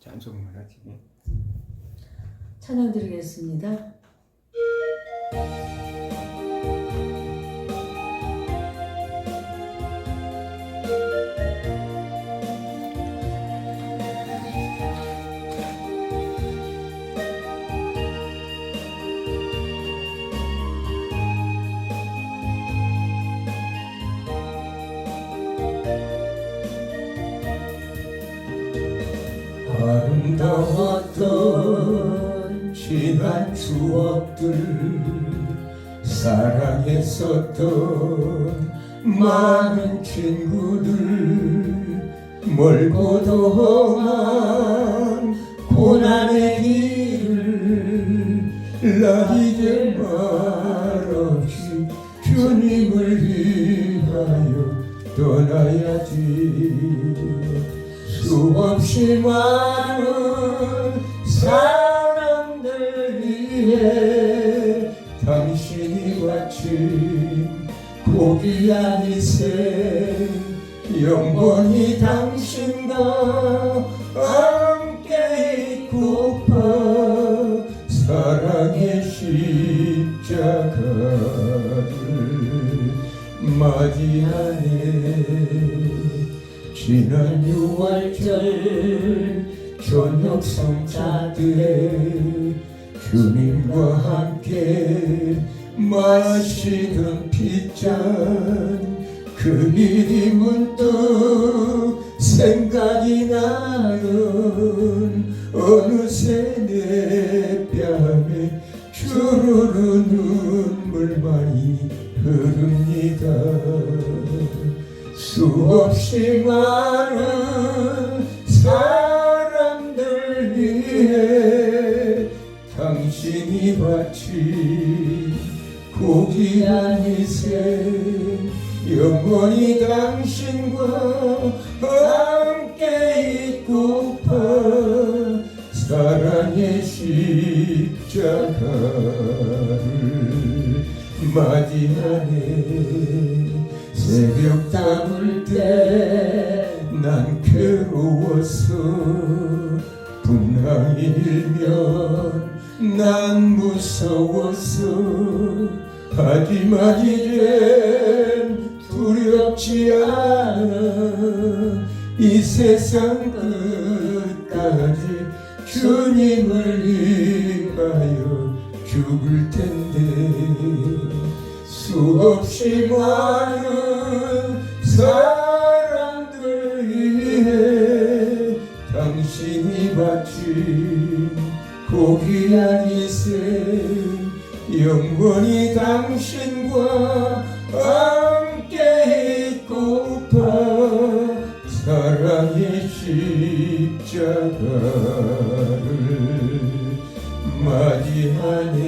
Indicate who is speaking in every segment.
Speaker 1: 찬송을 하지.
Speaker 2: 찬양 드리겠습니다.
Speaker 1: 아름다웠던 지난 추억들, 사랑했었던 많은 친구들, 멀고도 험한 고난의 길을 나 이제 말없이 주님을 위하여 떠나야지. 수없이 많은 사람들 위해 당신이 바친 고귀한 희생, 영원히 당신과 함께 있고파 사랑의 십자가를 맞이하네. 지난 6월절 저녁 성찬 때 주님과 함께 마시던 핏잔, 그 일이 문득 생각이 나는 어느새 내 뺨에 주르르 눈물만이 흐릅니다. 수없이 많은 사람들 위해 당신이 바친 고귀한 희생, 영원히 당신과 함께 있고파 사랑의 십자가를 맞이하네. 새벽 담을 때 난 괴로웠어. 풍랑이 일면 난 무서웠어. 하지만 이젠 두렵지 않아. 이 세상 끝까지 주님을 위하여 죽을 텐데. 수없이 많은 사람들 위해 당신이 바친 고귀한 희생, 영원히 당신과 함께 있고파 사랑의 십자가를 맞이하네.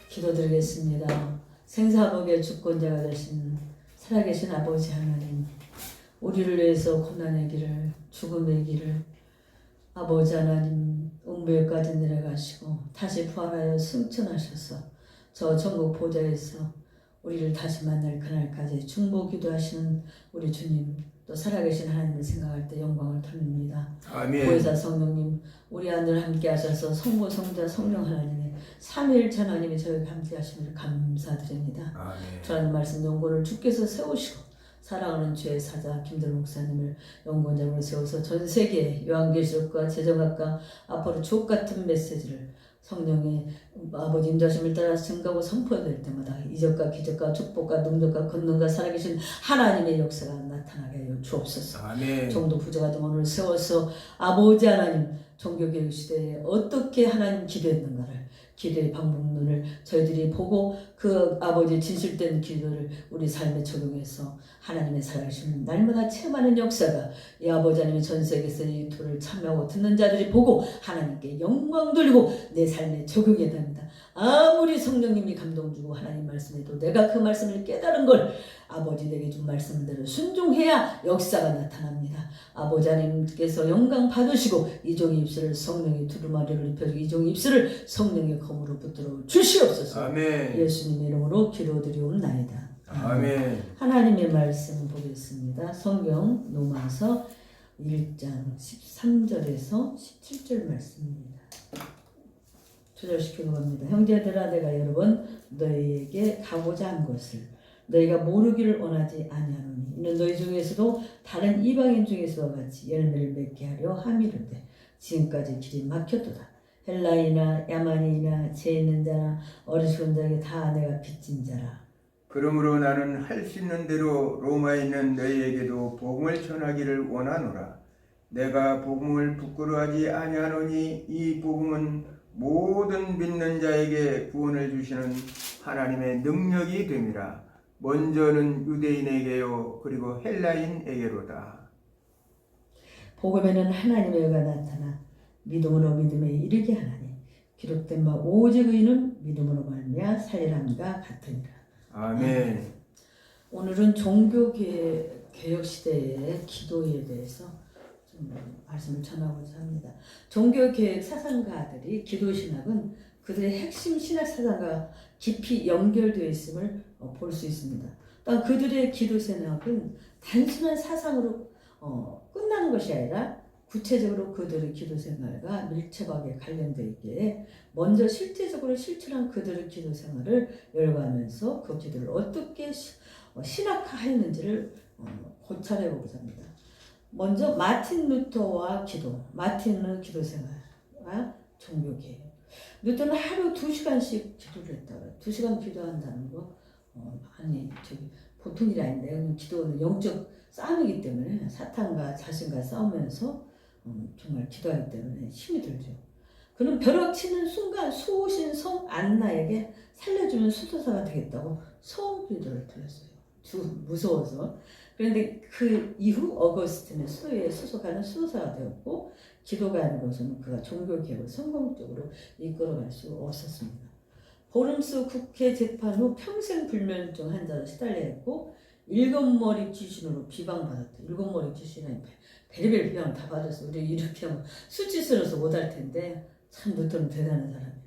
Speaker 2: 기도드리겠습니다. 생사복의 주권자가 되신 살아계신 아버지 하나님, 우리를 위해서 고난의 길을, 죽음의 길을 아버지 하나님 음부에까지 내려가시고 다시 부활하여 승천하셔서 저 천국 보좌에서 우리를 다시 만날 그날까지 중보 기도하시는 우리 주님, 또 살아계신 하나님을 생각할 때 영광을 돌립니다.
Speaker 1: 아멘.
Speaker 2: 보혜사 성령님, 우리 안을 함께 하셔서 성부, 성자, 성령 하나님의 삼위일체 하나님이 저에게 함께 하심을 감사드립니다.
Speaker 1: 아멘.
Speaker 2: 주하는 말씀 연구를 주께서 세우시고 사랑하는 주의 사자 김들 목사님을 연구원장으로 세워서 전 세계 요한계시록과 제정학과 앞으로 주옥 같은 메시지를 성령의 아버지 인도하심을 따라 증거하고 선포될 때마다 이적과 기적과 축복과 능력과 권능과 살아계신 하나님의 역사가 나타나게 하여 주옵소서.
Speaker 1: 아멘.
Speaker 2: 정도 부자가 된 오늘 세워서 아버지 하나님 종교개혁 시대에 어떻게 하나님 기도했는가를, 기도의 방법론을 저희들이 보고 그 아버지의 진실된 기도를 우리 삶에 적용해서 하나님의 살아계신 날마다 체험하는 역사가 이 아버지 하나님의 전 세계에서 이 토를 참여하고 듣는 자들이 보고 하나님께 영광 돌리고 내 삶에 적용해야 합니다. 아무리 성령님이 감동 주고 하나님 말씀해도 내가 그 말씀을 깨달은 걸 아버지 내게 준 말씀대로 순종해야 역사가 나타납니다. 아버지 하나님께서 영광 받으시고 이종의 입술을 성령의 두루마리를 입혀주고 이종의 입술을 성령의 검으로 붙들어 주시옵소서.
Speaker 1: 아멘.
Speaker 2: 예수님의 이름으로 기도드리옵나이다.
Speaker 3: 아멘.
Speaker 2: 하나님의 말씀 보겠습니다. 성경 로마서 1장 13절에서 17절 말씀입니다. 조절시켜 갑니다. 형제들아 내가 여러 번 너희에게 가고자 한 것을 너희가 모르기를 원하지 아니하노니 이는 너희 중에서도 다른 이방인 중에서와 같이 열매를 맺게 하려 함이로되 지금까지 길이 막혔도다. 헬라이나 야만이나 죄 있는 자나 어리석은 자에게 다 내가 빚진 자라.
Speaker 3: 그러므로 나는 할 수 있는 대로 로마에 있는 너희에게도 복음을 전하기를 원하노라. 내가 복음을 부끄러워하지 아니하노니 이 복음은 모든 믿는 자에게 구원을 주시는 하나님의 능력이 됨이라. 먼저는 유대인에게요 그리고 헬라인에게로다.
Speaker 2: 복음에는 하나님의 의가 나타나 믿음으로 믿음에 이르게 하나니 기록된 바 오직 의는 믿음으로 말미암아 살리람과 같으니라.
Speaker 3: 아멘.
Speaker 2: 오늘은 종교개혁 시대의 기도에 대해서 좀 말씀을 전하고자 합니다. 종교개혁 사상가들이 기도신학은 그들의 핵심 신학 사상과 깊이 연결되어 있음을 볼 수 있습니다. 또 그들의 기도신학은 단순한 사상으로 끝나는 것이 아니라 구체적으로 그들의 기도 생활과 밀접하게 관련되어 있기에 먼저 실제적으로 실천한 그들의 기도 생활을 열거하면서 그 기도를 어떻게 신학화했는지를 고찰해 보고자 합니다. 먼저 마틴 루터와 마틴의 기도 생활과 종교개혁. 루터는 하루 2시간씩 기도를 했다고요. 2시간 기도한다는 거 보통 일이 아닌데 기도는 영적 싸움이기 때문에 사탄과 자신과 싸우면서 정말 기도하기 때문에 힘이 들죠. 그는 벼락치는 순간 수호신 성 안나에게 살려주면 수도사가 되겠다고 소기도를 드렸어요. 무서워서. 그런데 그 이후 어거스틴은 수도에 수속하는 수도사가 되었고 기도가 아닌 것은 그가 종교개혁을 성공적으로 이끌어갈 수 없었습니다. 보름스 국회 재판 후 평생 불면증 환자로 시달려 했고 일곱머리 귀신으로 비방받았다. 일곱머리 귀신에 베리베리 비방을 다 받았어. 우리 이렇게 하면 수치스러워서 못할 텐데 참 루터는 대단한 사람이에요.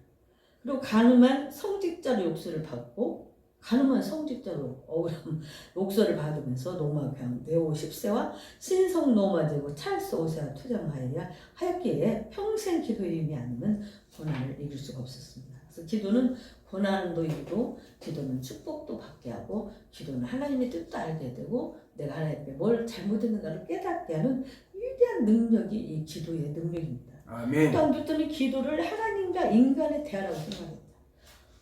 Speaker 2: 그리고 가늠한 성직자로 욕설을 받고 가늠한 성직자로 억울한 욕설을 받으면서 로마 교황 네오 10세와 신성 로마 제국 찰스 5세와 투쟁하였기에 평생 기도에 임이 아니면 고난을 이길 수가 없었습니다. 그래서 기도는 고난도 이기고 기도는 축복도 받게 하고 기도는 하나님의 뜻도 알게 되고 내가 하나님께 뭘 잘못했는가를 깨닫게 하는 위대한 능력이 이 기도의 능력입니다.
Speaker 3: 아멘.
Speaker 2: 또한 루터는 기도를 하나님과 인간의 대화라고 생각합니다.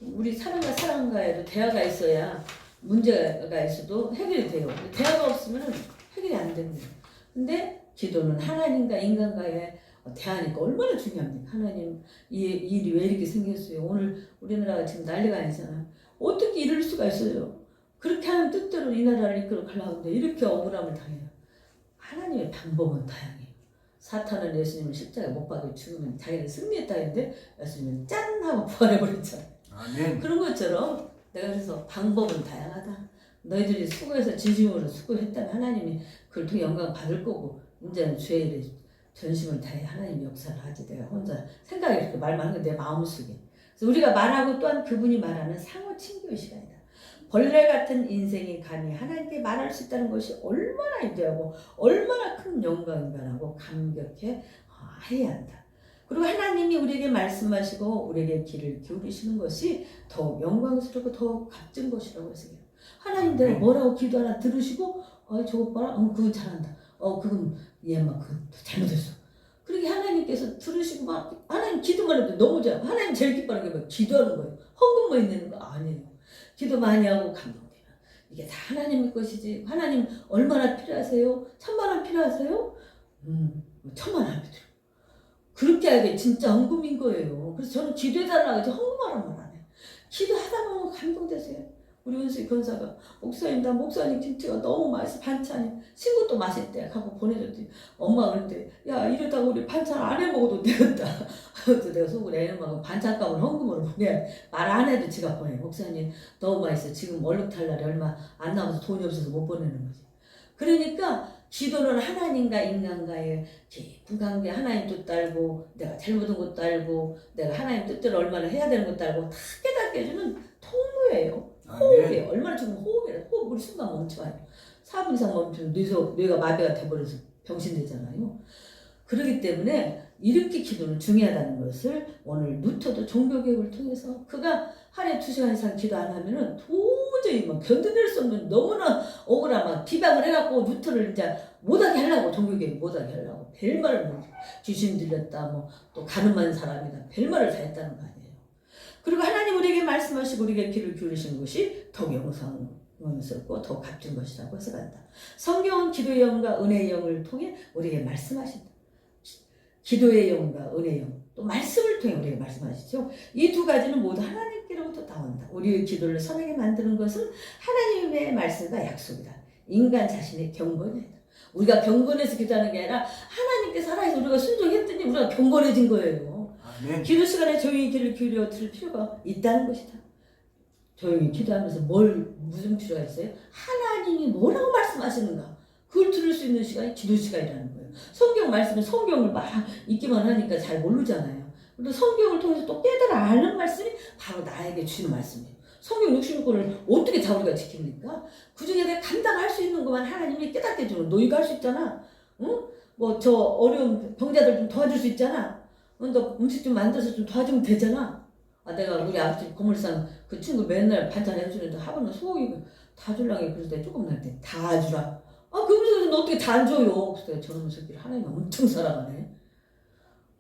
Speaker 2: 우리 사람과 사람과에도 대화가 있어야 문제가 있어도 해결이 돼요. 대화가 없으면 해결이 안 됩니다. 근데 기도는 하나님과 인간과의 대하니까 얼마나 중요합니까? 하나님 이 일이 왜 이렇게 생겼어요? 오늘 우리나라가 지금 난리가 아니잖아요. 어떻게 이럴 수가 있어요? 그렇게 하는 뜻대로 이 나라를 이끌어 가려는데 이렇게 억울함을 당해요. 하나님의 방법은 다양해요. 사탄은 예수님을 십자가에 못 박아 죽으면 자기는 승리했다 했는데 예수님은 짠 하고 부활해버렸잖아요.
Speaker 3: 아멘.
Speaker 2: 그런 것처럼 내가 그래서 방법은 다양하다. 너희들이 수고해서 진심으로 수고했다면 하나님이 그걸 통해 영광 받을 거고 이제는 주의 일에 전심을 다해 하나님 역사를 하지. 내가 혼자 생각이 이렇게 말만 하는 게 내 마음속에. 그래서 우리가 말하고 또한 그분이 말하는 상호 친교의 시간이다. 벌레 같은 인생이 감히 하나님께 말할 수 있다는 것이 얼마나 위대하고 얼마나 큰 영광인가라고 감격해 해야 한다. 그리고 하나님이 우리에게 말씀하시고 우리에게 귀를 기울이시는 것이 더욱 영광스럽고 더욱 값진 것이라고 생각해요. 하나님 내가 뭐라고 기도하나 들으시고 저것 봐라. 그건 잘한다. 그건 얘만 그건 잘못했어. 그렇게 하나님께서 들으시고 막 하나님 기도만 해도 너무 잘. 하나님 제일 기뻐하는 게 뭐 기도하는 거예요. 헌금만 있는 거 아니에요. 기도 많이 하고 감동되면 이게 다 하나님의 것이지. 하나님 얼마나 필요하세요? 1000만 원 필요하세요? 1000만 원 필요. 그렇게 하게 진짜 헌금인 거예요. 그래서 저는 기도해달라고 하지 헌금하란 말 안 해요. 기도하다 보면 감동되세요. 우리 은수이 권사가 목사님 나 목사님 김치가 너무 맛있어. 반찬이 친구도 맛있대 하고 보내줬더니 엄마가 그랬대 야 이러다가 우리 반찬 안 해 먹어도 되겠다. 그래서 내가 속으로 애엄마가 반찬값을 헌금으로 보내. 말 안 해도 지가 보내. 목사님 너무 맛있어. 지금 월급탈 날이 얼마 안 남아서 돈이 없어서 못 보내는 거지. 그러니까 기도는 하나님과 인간과의 깊은 관계, 하나님 뜻도 알고 내가 잘못한 것도 알고 내가 하나님 뜻대로 얼마나 해야 되는 것도 알고 다 깨닫게 해주는 통로예요. 호흡이에요. 얼마나 좋은 호흡이에요. 호흡 우리 순간 멈춰요. 4분 이상 멈추면 뇌가 마비가 돼버려서 병신되잖아요. 그렇기 때문에 이렇게 기도는 중요하다는 것을 오늘 루터도 종교개혁을 통해서 그가 하루에 2시간 이상 기도 안 하면은 도저히 막 견뎌낼 수 없는 너무나 억울한 막 비방을 해갖고 루터를 이제 못하게 하려고 종교개혁 못하게 하려고 별말을 뭐 귀신 들렸다 뭐 또 가늠한 사람이다 별말을 다 했다는 거 아니에요. 그리고 하나님 우리에게 말씀하시고 우리에게 귀를 기울이신 것이 더 영광스럽고 더 값진 것이라고 해석한다. 성경은 기도의 영과 은혜의 영을 통해 우리에게 말씀하신다. 기도의 영과 은혜의 영, 또 말씀을 통해 우리에게 말씀하시죠. 이 두 가지는 모두 하나님께로부터 나온다. 우리의 기도를 선하게 만드는 것은 하나님의 말씀과 약속이다. 인간 자신의 경건이다. 우리가 경건해서 기도하는 게 아니라 하나님께 살아서 우리가 순종했더니 우리가 경건해진 거예요.
Speaker 3: 아멘.
Speaker 2: 기도 시간에 조용히 귀를 기울여 들을 필요가 있다는 것이다. 조용히 기도하면서 무슨 필요가 있어요? 하나님이 뭐라고 말씀하시는가? 그걸 들을 수 있는 시간이 기도 시간이라는 거예요. 성경 말씀은 성경을 막 읽기만 하니까 잘 모르잖아요. 근데 성경을 통해서 또 깨달아 아는 말씀이 바로 나에게 주시는 말씀이에요. 성경 66권을 어떻게 다 우리가 지킵니까? 그 중에 내가 감당할 수 있는 것만 하나님이 깨닫게 해주는 너희가 할 수 있잖아. 응? 뭐 저 어려운 병자들 좀 도와줄 수 있잖아. 너 음식 좀 만들어서 좀 도와주면 되잖아. 내가 우리 앞집 고물상 그 친구 맨날 반찬 해주는데 하루는 소고기 다 주려고 그래서 내가 조금 날 때 다 주라. 그 음식을 너 어떻게 다 안 줘요? 그래서 내가 저놈의 새끼를 하나님 엄청 사랑하네.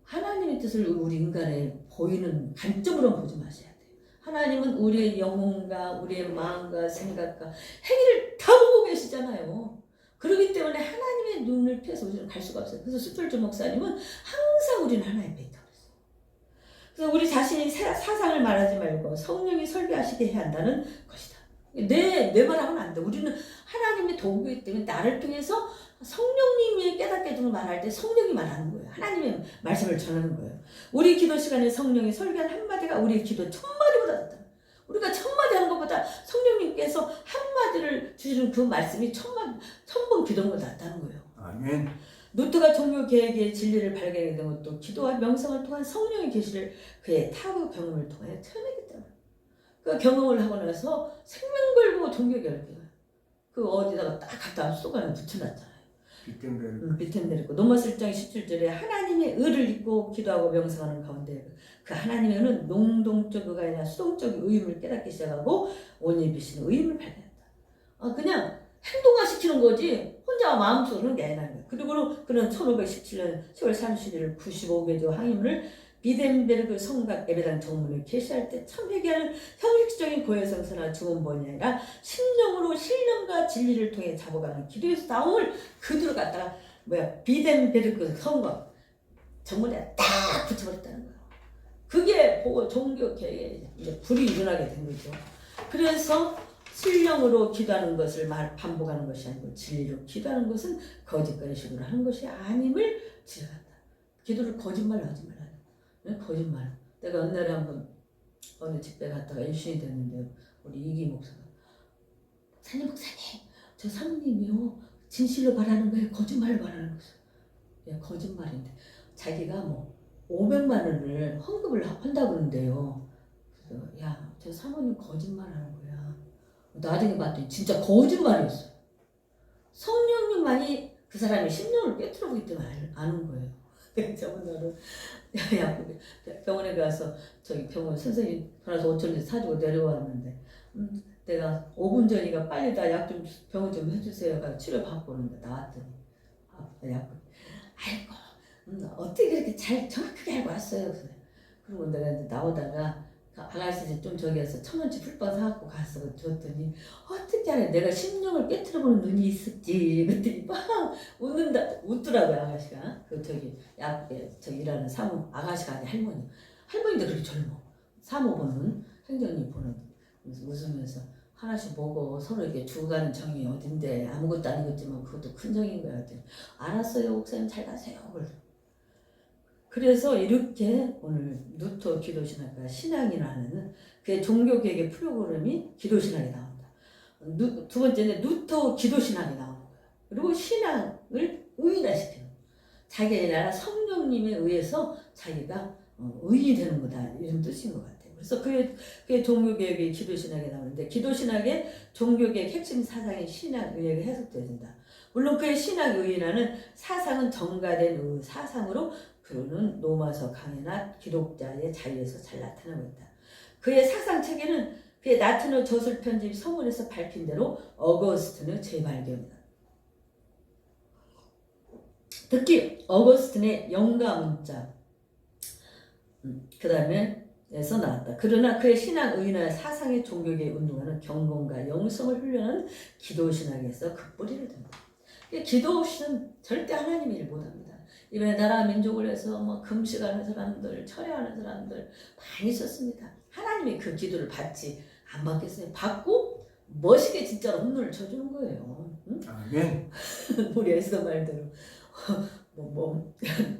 Speaker 2: 하나님의 뜻을 우리 인간에 보이는 관점으로 보지 마셔야 돼요. 하나님은 우리의 영혼과 우리의 마음과 생각과 행위를 다 보고 계시잖아요. 그렇기 때문에 하나님의 눈을 피해서 우리는 갈 수가 없어요. 그래서 스펄전 목사님은 항상 우리는 하나님 앞에 있다고 했어요. 그래서 우리 자신이 사상을 말하지 말고 성령이 설계하시게 해야 한다는 것이다. 내 말하면 안 돼. 우리는 하나님의 도구이기 때문에 나를 통해서 성령님이 깨닫게 해주는 말할 때 성령이 말하는 거예요. 하나님의 말씀을 전하는 거예요. 우리 기도 시간에 성령이 설계한 한마디가 우리 기도 1000마디보다 낫다. 우리가 1000마디 하는 것보다 성령님께서 한마디를 주시는 그 말씀이 1000번 기도한 것보다 낫다는 거예요.
Speaker 3: 아멘.
Speaker 2: 루터가 종교 개혁의 진리를 발견하게 된 것도 기도와 명상을 통한 성령의 계시를 그의 타고 경험을 통해 체험했기 때문에 그 경험을 하고 나서 생명 걸고 종교 개혁해요. 그 어디다가 딱 갖다 쏘가는 붙여놨잖아요. 비텐베르크 로마서 1장 17절에 하나님의 의를 잊고 기도하고 명상하는 가운데 그 하나님의 의는 능동적 의가 아니라 수동적 의임을 깨닫기 시작하고 온전히 비시는 의임을 발견했다. 그냥 행동화시키는 거지 혼자 마음속으로 하는 게 아니라는 거예요. 그리고 그는 1517년 10월 31일 95개조 항임을 비덴베르크 성각 예배당 정문을 게시할 때 참 회개하는 형식적인 고해성사나 주문본이 아니라 심령으로 신령과 진리를 통해 잡아가는 기도에서 나옴을 그대로 갖다가 비덴베르크 성각 정문에 딱 붙여버렸다는 거예요. 그게 보고 종교 개혁에 이제 불이 일어나게 된 거죠. 그래서 신령으로 기도하는 것을 반복하는 것이 아니고 진리로 기도하는 것은 거짓거리식으로 하는 것이 아님을 지적한다. 기도를 거짓말로 하지 말아요. 거짓말. 내가 어느 날에 한번 어느 집회 갔다가 일신이 됐는데 우리 이기 목사가 목사님 저 사모님이요 진실로 말하는 거예요 거짓말로 말하는 거예요. 거짓말인데 자기가 뭐 500만 원을 헌금을 한다고 그러는데요. 그래서 저 사모님 거짓말하는 거야. 나중에 봤더니 진짜 거짓말이었어요. 성령님만이 그 사람의 심령을 깨트려 보기 때문에 아는 거예요. 저번 날은 병원에 가서 저기 병원 선생님 전화서 5,000원 사주고 내려왔는데 내가 5분 전이가 빨리 나 약 좀 병원 좀 해주세요. 치료 받고 오는데 나왔더니 약 아이고 어떻게 그렇게 잘 정확하게 알고 왔어요. 그리고 내가 이제 나오다가 아가씨 좀 저기에서 1,000원치 풀빵 사갖고 갔어. 줬더니 어떻게 알아요? 내가 심령을 깨트려보는 눈이 있었지. 그랬더니 막 웃더라고요 아가씨가. 그 저기 저기 일하는 사모 아가씨가 아니 할머니인데 그렇게 젊어. 사모보는 행정님 보는 웃으면서 하나씩 보고 서로 이렇게 죽어가는 정이 어딘데 아무것도 아니겠지만 그것도 큰 정인 거야. 그랬더니 알았어요 목사님 잘 가세요. 그래서 이렇게 오늘 루터 기도신학과 신앙이라는 그 종교개혁의 프로그램이 기도신학에 나온다. 두 번째는 루터 기도신학이 나오는 거야. 그리고 신앙을 의인화시키는 거야. 자기가 아니라 성령님에 의해서 자기가 의인이 되는 거다 이런 뜻인 것 같아요. 그래서 그게 종교개혁의 기도신학에 나오는데 기도신학의 종교개혁 핵심 사상이 신학의학에 해석되어진다. 물론 그의 신학의인하는 사상은 정가된 사상으로 그는 로마서 강해나 기독자의 자유에서 잘 나타나고 있다. 그의 사상 체계는 그의 나트노 저술 편집 서문에서 밝힌 대로 어거스틴의 재발견이다. 특히 어거스틴의 영가문자 그 다음에 에서 나왔다. 그러나 그의 신학의나 사상의 종교계에 운동하는 경건과 영성을 훈련하는 기도신학에서 그 뿌리를 든다. 기도 없이는 절대 하나님 일 못합니다. 이번에 나라 민족을 해서 뭐 금식하는 사람들, 철야하는 사람들 많이 있었습니다. 하나님이 그 기도를 받지 안 받겠어요? 받고 멋있게 진짜로 홈런을 쳐주는 거예요. 응?
Speaker 3: 아멘.
Speaker 2: 우리 에스더 말대로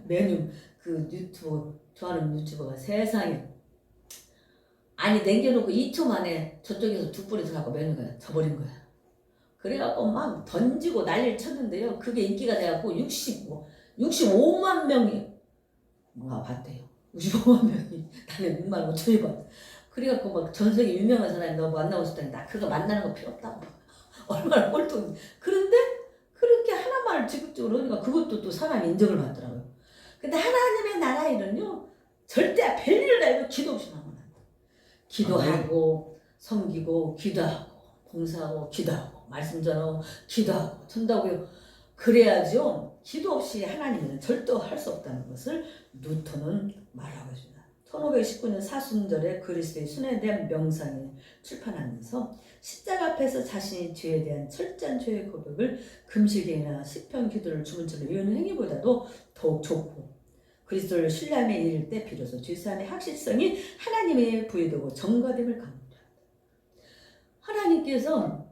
Speaker 2: 메뉴 그 유튜브 좋아하는 유튜버가 세상에 아니 남겨놓고 2초 만에 저쪽에서 두 뿌리 들어가고 메뉴가 져버린 거야. 그래갖고 막 던지고 난리를 쳤는데요. 그게 인기가 돼갖고 65만 명이 봤대요. 65만 명이 나는 6만 5천이 봤대. 그래갖고 막 전 세계 유명한 사람이 너 만나고 싶다니 나 그거 만나는 거 필요 없다고. 얼마나 꼴통. 그런데 그렇게 하나만을 지극적으로 하니까 그것도 또 사람 인정을 받더라고요. 근데 하나님의 나라 일은요 절대 별일을 다 해도 기도 없이 나오는 거예요. 기도하고 섬기고 기도하고 봉사하고 기도하고 말씀 전하고 기도하고 전다고요. 그래야죠. 기도 없이 하나님은 절대 할 수 없다는 것을 뉴턴은 말하고 있습니다. 1519년 사순절에 그리스도의 순환에 대한 명상을 출판하면서 십자가 앞에서 자신의 죄에 대한 철저한 죄의 고백을 금식이나 시편 기도를 주문처럼 외우는 행위보다도 더욱 좋고 그리스도를 신뢰함에 이를 때 비로소 죄사함의 확실성이 하나님의 부여되고 정과됨을 강조합니다. 하나님께서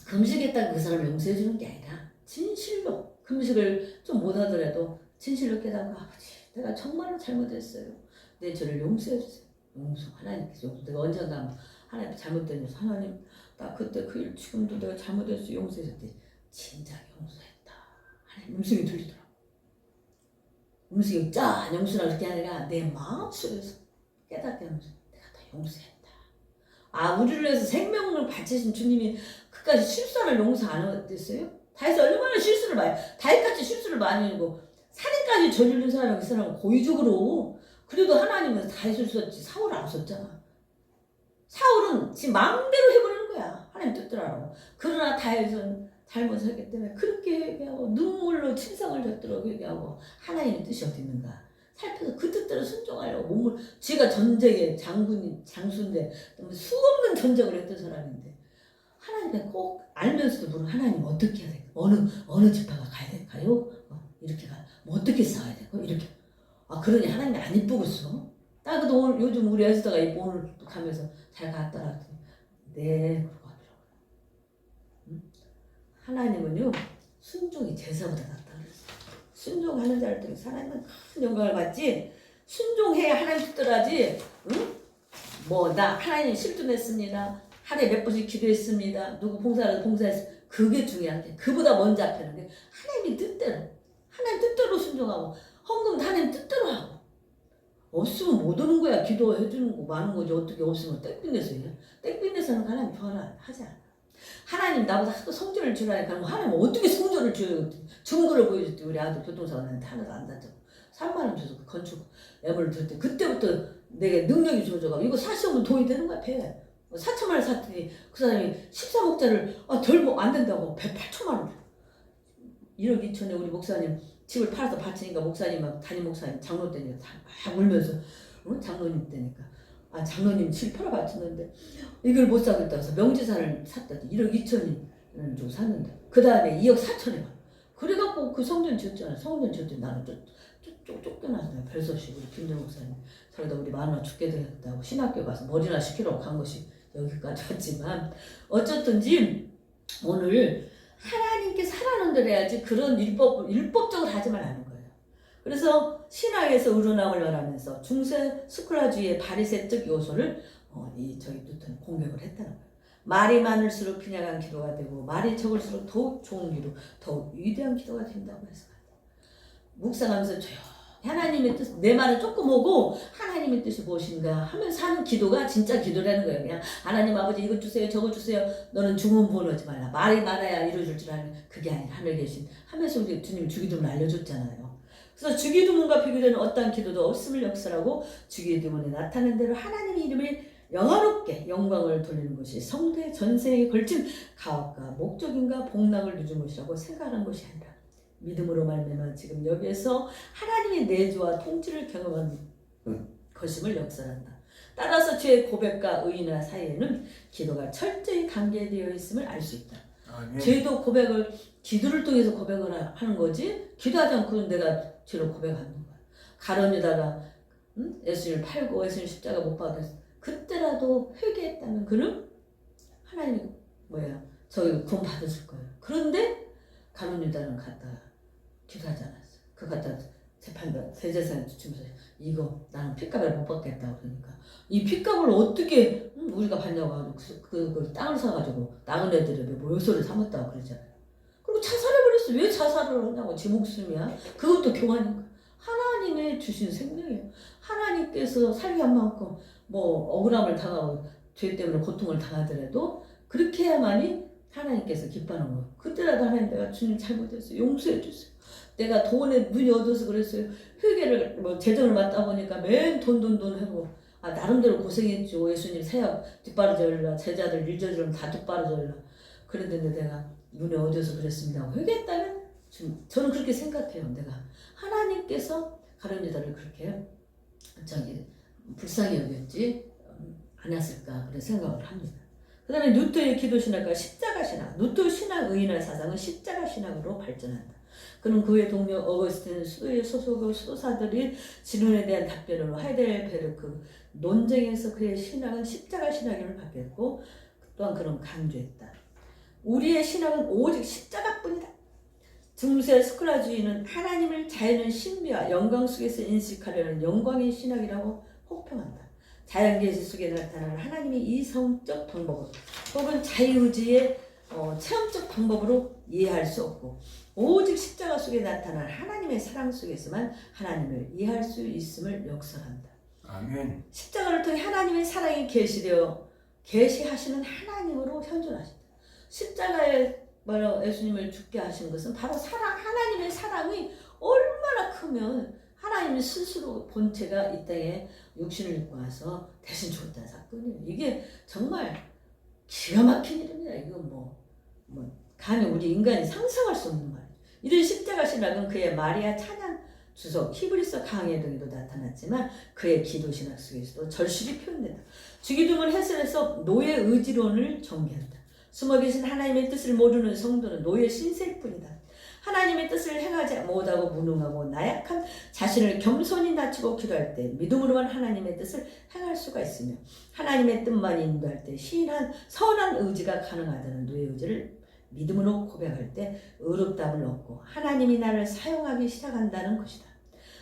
Speaker 2: 금식했다고 그 사람을 용서해 주는 게 아니라 진실로 금식을 좀 못하더라도 진실로 깨닫고 아버지 내가 정말로 잘못했어요. 내 죄를 용서해 주세요. 용서 하나님께서 용서. 내가 언젠가 하나님 잘못된 일 하나님 나 그때 그 일 지금도 내가 잘못했어 용서해 줬더니 진작 용서했다. 하나님 음성이 들리더라고. 음성이 짠 용서나 그렇게 아니라 내 마음속에서 깨닫게 하면서 내가 다 용서했다. 우리를 위해서 생명을 바치신 주님이 그까지 실수를 용서 안 했어요? 다윗이 얼마나 실수를 많이 다윗같이 실수를 많이 하고 살인까지 저지른 사람이 그 사람은 고의적으로 그래도 하나님은 다윗을 썼지 사울을 안 썼잖아. 사울은 지 마음대로 해버리는 거야. 하나님 뜻대로 하라고. 그러나 다윗은 잘못을 했기 때문에 그렇게 얘기하고 눈물로 침상을 졌도록 얘기하고 하나님의 뜻이 어디 있는가 살펴서 그 뜻대로 순종하려고 몸을 지가 전쟁의 장수인데 수없는 전쟁을 했던 사람인데 하나님께 꼭 알면서도 모르는 하나님 어떻게 해야 될까? 어느 지파가 가야 될까요? 이렇게 뭐 어떻게 싸워야 될까? 이렇게 그러니 하나님이 안 이쁘겠어? 나 그래도 오늘 요즘 우리 에스더가 오늘 가면서 잘 갔더라 했더니 네 그러고 하더라고요. 응? 하나님은요 순종이 제사보다 낫다 그랬어. 순종하는 자를 통해 하나님은 큰 영광을 받지. 순종해야 하나님 뜻대로 하지. 응? 나 하나님 실존했습니다. 하루에 몇 번씩 기도했습니다. 누구 봉사라도 봉사했습니다. 그게 중요한 게 그보다 먼저 앞에는 게 하나님 뜻대로 순종하고 헌금도 하나님 뜻대로 하고 없으면 못 오는 거야. 기도해 주는 거 많은 거지. 어떻게 없으면 땡빙내서 해. 땡빙내서는 하나님 좋아하지 않아. 하나님 나보다 하도 성전을 주라니까 하나님 어떻게 성전을 줘요. 증거를 보여줬대. 우리 아들 교통사고 났는데 하나도 안 다쳤고 3만 원 줘서 그 건축 애물을 들을 때 그때부터 내가 능력이 좋아져가지고 이거 사시면 돈이 되는 거야. 배 4천만 원 샀더니 그 사람이 13억짜리를 덜 안 된다고 8천만 원 1억 2천에 우리 목사님 집을 팔아서 바치니까 목사님 담임 목사님 장로 때니까 막 울면서 장로님 때니까 장로님 집 팔아 바쳤는데 이걸 못 사겠다 해서 명지산을 샀다. 1억 2천을 주고 샀는데 그 다음에 2억 4천에 가. 그래갖고 그 성전 지었잖아. 성전 지었더니 나는 쫓겨나서 내가 별 수 없이 우리 김정 목사님 저러다 우리 마누라 죽게 되겠다고 신학교 가서 머리나 시키려고 간 것이 여기까지 왔지만 어쨌든지 오늘 하나님께서 하라는 대로 해야지 그런 율법적으로 하지 말라는 거예요. 그래서 신학에서 의로남을 말하면서 중세 스콜라주의의 바리새적 요소를 저희 뉴턴 공격을 했다는 거예요. 말이 많을수록 빈약한 기도가 되고 말이 적을수록 더욱 좋은 기도, 더욱 위대한 기도가 된다고 해서 묵상하면서 하나님의 뜻, 내 말은 조금 오고 하나님의 뜻이 무엇인가 하면서 하는 기도가 진짜 기도라는 거예요. 그냥 하나님 아버지 이것 주세요 저것 주세요. 너는 주문번호지 말라. 말이 많아야 이루어질 줄 아는 그게 아니라 하늘에 계신 하면서 우리 주님이 주기도문을 알려줬잖아요. 그래서 주기도문과 비교되는 어떠한 기도도 없음을 역설하고 주기도문에 나타난 대로 하나님의 이름을 영화롭게 영광을 돌리는 것이 성도의 전생에 걸친 가업과 목적인가 복락을 누준 것이라고 생각하는 것이 아니라 믿음으로 말미암아 지금 여기에서 하나님의 내조와 통치를 경험한 것임을 역설한다. 따라서 죄의 고백과 의인화 사이에는 기도가 철저히 관계되어 있음을 알 수 있다.
Speaker 3: 아멘.
Speaker 2: 죄도 고백을 기도를 통해서 고백을 하는 거지 기도하지 않고는 내가 죄로 고백하는 거야. 가론 유다가 예수님을 팔고 예수님 십자가 못 박았어. 그때라도 회개했다면 그는 하나님이 저기 구원 받으실 거예요. 그런데 가론 유다는 갔다 기도하지 않았어. 그 갔다 재판관 대제사장 주면서 이거 나는 핏값을 못 받겠다고 그러니까 이 핏값을 어떻게 우리가 받냐고 하고 그 땅을 사가지고 나그네들에게 모요소를 삼았다고 그러잖아요. 그리고 자살해버렸어. 왜 자살을 하냐고. 제 목숨이야. 그것도 교환인 거야. 하나님의 주신 생명이에요. 하나님께서 살게 한 만큼 억울함을 당하고 죄 때문에 고통을 당하더라도 그렇게 해야만이 하나님께서 기뻐하는 거예요. 그때라도 하나님 내가 주님 잘못했어요. 용서해 주세요. 내가 돈에 눈이 어두워서 그랬어요. 회개를 재정을 맡다 보니까 맨 돈 하고 나름대로 고생했죠. 예수님 사역 뒷바라져라 제자들 일저들은 다 뒷바라져라. 그랬는데 내가 눈이 어두워서 그랬습니다. 회개했다면 저는 그렇게 생각해요. 내가 하나님께서 가룟 유다를 그렇게 불쌍히 여겼지 않았을까 그런 생각을 합니다. 그 다음에 루터의 기도신학과 십자가신학, 루터 신학 의인화 사상은 십자가신학으로 발전한다. 그는 그의 동료 어거스틴 수도의 수도사들이 진론에 대한 답변으로 하이델베르크 논쟁에서 그의 신학은 십자가신학임을 받겠고 또한 그는 강조했다. 우리의 신학은 오직 십자가뿐이다. 중세 스콜라주의는 하나님을 자연의 신비와 영광 속에서 인식하려는 영광의 신학이라고 혹평한다. 자연계시 속에 나타나는 하나님의 이성적 방법 혹은 자유의지의 체험적 방법으로 이해할 수 없고 오직 십자가 속에 나타난 하나님의 사랑 속에서만 하나님을 이해할 수 있음을 역설한다.
Speaker 3: 아멘.
Speaker 2: 십자가를 통해 하나님의 사랑이 계시하시는 하나님으로 현존하신다. 십자가에 예수님을 죽게 하신 것은 바로 하나님의 사랑이 얼마나 크면 하나님이 스스로 본체가 이 땅에 육신을 입고 와서 대신 죽었다는 사건이에요. 이게 정말 기가 막힌 일입니다. 이건 감히 우리 인간이 상상할 수 없는 말이에요. 이런 십자가 신학은 그의 마리아 찬양 주석 히브리서 강해 등에도 나타났지만 그의 기도 신학 속에서도 절실히 표현된다. 주기도문 해설에서 노예 의지론을 정리한다. 숨어계신 하나님의 뜻을 모르는 성도는 노예 신세일 뿐이다. 하나님의 뜻을 행하지 못하고 무능하고 나약한 자신을 겸손히 낮추고 기도할 때 믿음으로만 하나님의 뜻을 행할 수가 있으며 하나님의 뜻만 인도할 때 시인한 선한 의지가 가능하다는 노예 의지를 믿음으로 고백할 때 의롭다함을 얻고 하나님이 나를 사용하기 시작한다는 것이다.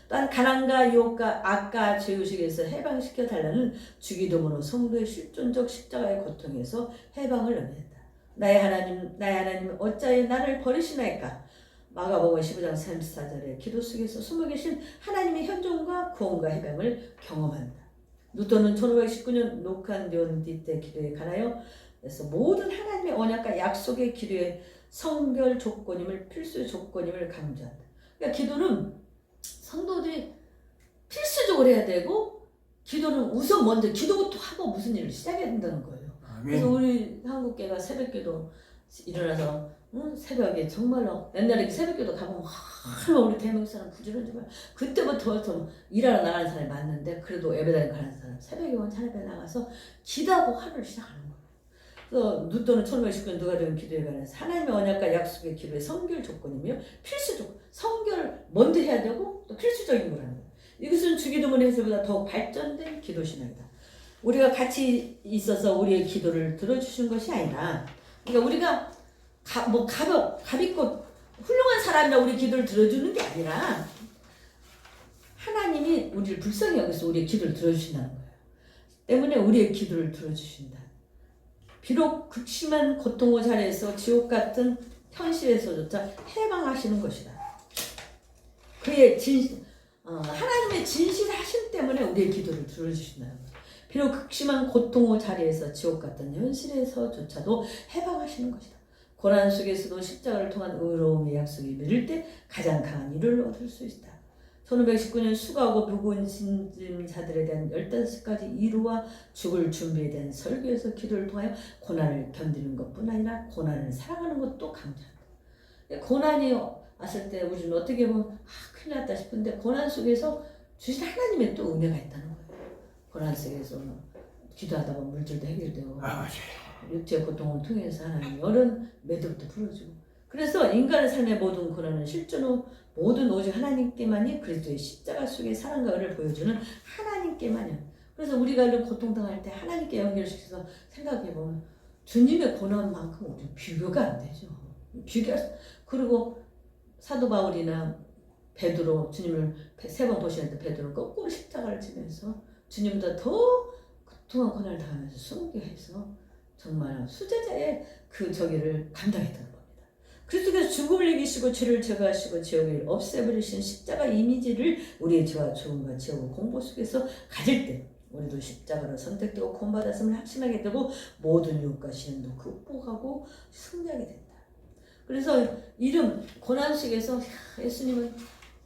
Speaker 2: 또한 가난과 유혹과 악과 죄의식에서 해방시켜달라는 주기도문으로 성도의 실존적 십자가의 고통에서 해방을 의미한다. 나의 하나님 어찌하여 나를 버리시나이까. 마가복음 15장 34절의 기도 속에서 숨어 계신 하나님의 현존과 구원과 해방을 경험한다. 루터는 1519년 녹한되온 뒤때 기도에 관하여 그래서 모든 하나님의 언약과 약속의 기도의 성결 조건임을 필수 조건임을 강조한다. 그러니까 기도는 성도들이 필수적으로 해야 되고 기도는 우선 먼저 기도부터 하고 무슨 일을 시작해야 된다는 거예요.
Speaker 3: 아멘.
Speaker 2: 그래서 우리 한국교회가 새벽기도 일어나서 새벽에 정말로 옛날에 새벽기도 가보면 우리 대한민국 사람 부지런하지만 그때부터 일하러 나가는 사람이 많는데 그래도 예배당에 가는 사람 새벽에 온 찬양에 나가서 기도하고 하루를 시작하는 거예요. 그래서 루터는 1519년 누가 되는 기도에 관해서 하나님의 언약과 약속의 기도의 성결 조건이며 필수 조건, 성결을 먼저 해야 되고 또 필수적인 거라는 거예요. 이것은 주기도문 해설보다 더욱 발전된 기도 신학이다. 우리가 같이 있어서 우리의 기도를 들어주신 것이 아니라 그러니까 우리가 가볍고 훌륭한 사람이라 우리 기도를 들어주는 게 아니라 하나님이 우리를 불쌍히 여기서 우리의 기도를 들어주신다는 거예요. 때문에 우리의 기도를 들어주신다. 비록 극심한 고통의 자리에서 지옥 같은 현실에서조차 해방하시는 것이다. 그의 하나님의 진실하심 때문에 우리의 기도를 들어주신다는 거예요. 비록 극심한 고통의 자리에서 지옥 같은 현실에서조차도 해방하시는 것이다. 고난 속에서도 십자가를 통한 의로움의 약속이 믿을 때 가장 강한 위로를 얻을 수 있다. 1519년 수고하고 무거운 짐자들에 대한 15가지 위로와 죽을 준비에 대한 설교에서 기도를 통하여 고난을 견디는 것뿐 아니라 고난을 사랑하는 것도 강조한다. 고난이 왔을 때 우리는 어떻게 보면 큰일 났다 싶은데 고난 속에서 주신 하나님의 또 은혜가 있다는 거예요. 고난 속에서 기도하다 보면 물질도 해결되고 육체의 고통을 통해서 하나님이 어른 매듭도 풀어주고, 그래서 인간의 삶의 모든 고난은 실제로 모든 오직 하나님께만이 그리스도의 십자가 속의 사랑과 은혜를 보여주는 하나님께만이요. 그래서 우리가 이런 고통당할 때 하나님께 연결시켜서 생각해보면 주님의 고난만큼 우리 비교가 안 되죠. 그리고 사도 바울이나 베드로, 주님을 3번 보시는데 베드로 거꾸로 십자가를 지면서 주님보다 더 그동안 고난을 당하면서 순교해서 정말 수제자의 그 저기를 감당했다는 겁니다. 그리스도께서 죽음을 이기시고 죄를 제거하시고 지옥을 없애버리신 십자가 이미지를 우리의 죄와 죽음과 지옥의 공포 속에서 가질 때 우리도 십자가로 선택되고 구원받았음을 확신하게 되고 모든 유혹과 시련도 극복하고 승리하게 된다. 그래서 이런 고난 속에서 예수님은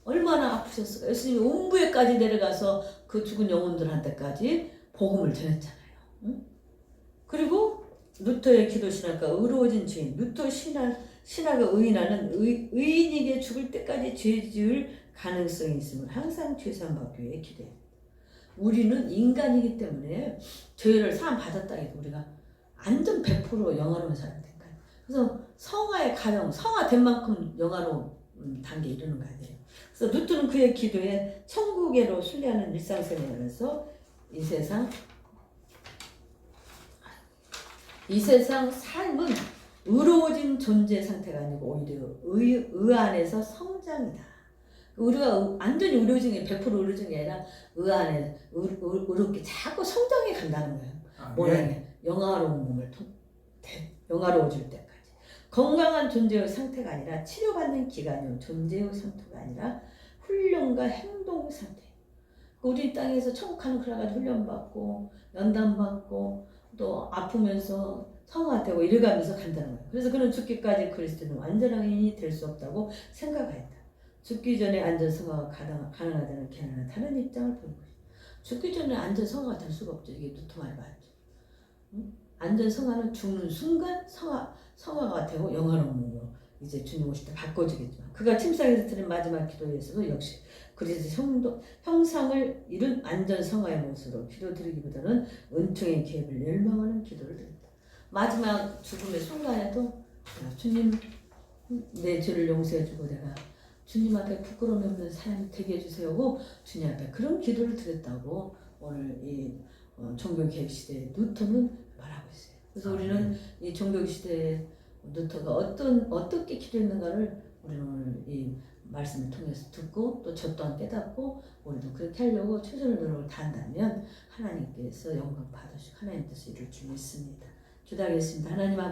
Speaker 2: 얼마나 아프셨을까. 예수님이 음부에까지 내려가서 그 죽은 영혼들한테까지 복음을 전했잖아요. 응? 그리고 루터의 기도신학과 의로워진 주인, 루터 신학의 의인하는 의인에게 죽을 때까지 죄 지을 가능성이 있음을 항상 죄사함 받기 위해 기도해요. 우리는 인간이기 때문에 죄를 사함 받았다 해도 우리가 완전 100% 영화로운 사람이 된 거예요. 그래서 성화의 가정, 성화된 만큼 영화로운 단계에 이르는 거야 돼요. 그래서 루터는 그의 기도에 천국에로 순례하는 일상생활에서 이 세상 삶은 의로워진 존재 상태가 아니고 오히려 의 안에서 성장이다. 우리가 완전히 의로워진 게 100% 의로워진 게 아니라 의 안에 의롭게 자꾸 성장해 간다는 거예요. 모양에 영화로운 몸을 영화로워질 때까지. 건강한 존재의 상태가 아니라 치료받는 기간이요. 존재의 상태가 아니라 훈련과 행동 상태. 우리 땅에서 천국 하는 그래가지고 훈련받고 연단받고 또 아프면서 성화되고 이래가면서 간다는 거예요. 그래서 그는 죽기까지 그리스도는 완전한 의인이 될 수 없다고 생각했다. 죽기 전에 안전 성화가 가능하다는 개나는 다른 입장을 보는 거예요. 죽기 전에 안전 성화가 될 수가 없죠. 이게 루터 말 맞죠. 응? 안전 성화는 죽는 순간 성화가 되고 영화로운 몸으로 이제 주님 오실 때 바꿔지겠지만, 그가 침상에서 드린 마지막 기도에서도 역시 그리스도 형상을 이룬 안전 성화의 모습으로 기도드리기보다는 은총의 계획을 열망하는 기도를 드렸다. 마지막 죽음의 순간에도 주님 내 죄를 용서해주고 내가 주님 앞에 부끄러움이 없는 사람이 되게 해주세요. 주님 앞에 그런 기도를 드렸다고 오늘 이 종교개혁 시대의 루터는 말하고 있어요. 그래서 우리는 이 종교개혁 시대의 루터가 어떻게 기도했는가를 우리는 오늘 이 말씀을 통해서 듣고 또 저 또한 깨닫고 우리도 그렇게 하려고 최선의 노력을 다한다면 하나님께서 영광 받으시고 하나님 뜻을 이룰 줄 믿습니다. 기도하겠습니다. 하나님 아버지,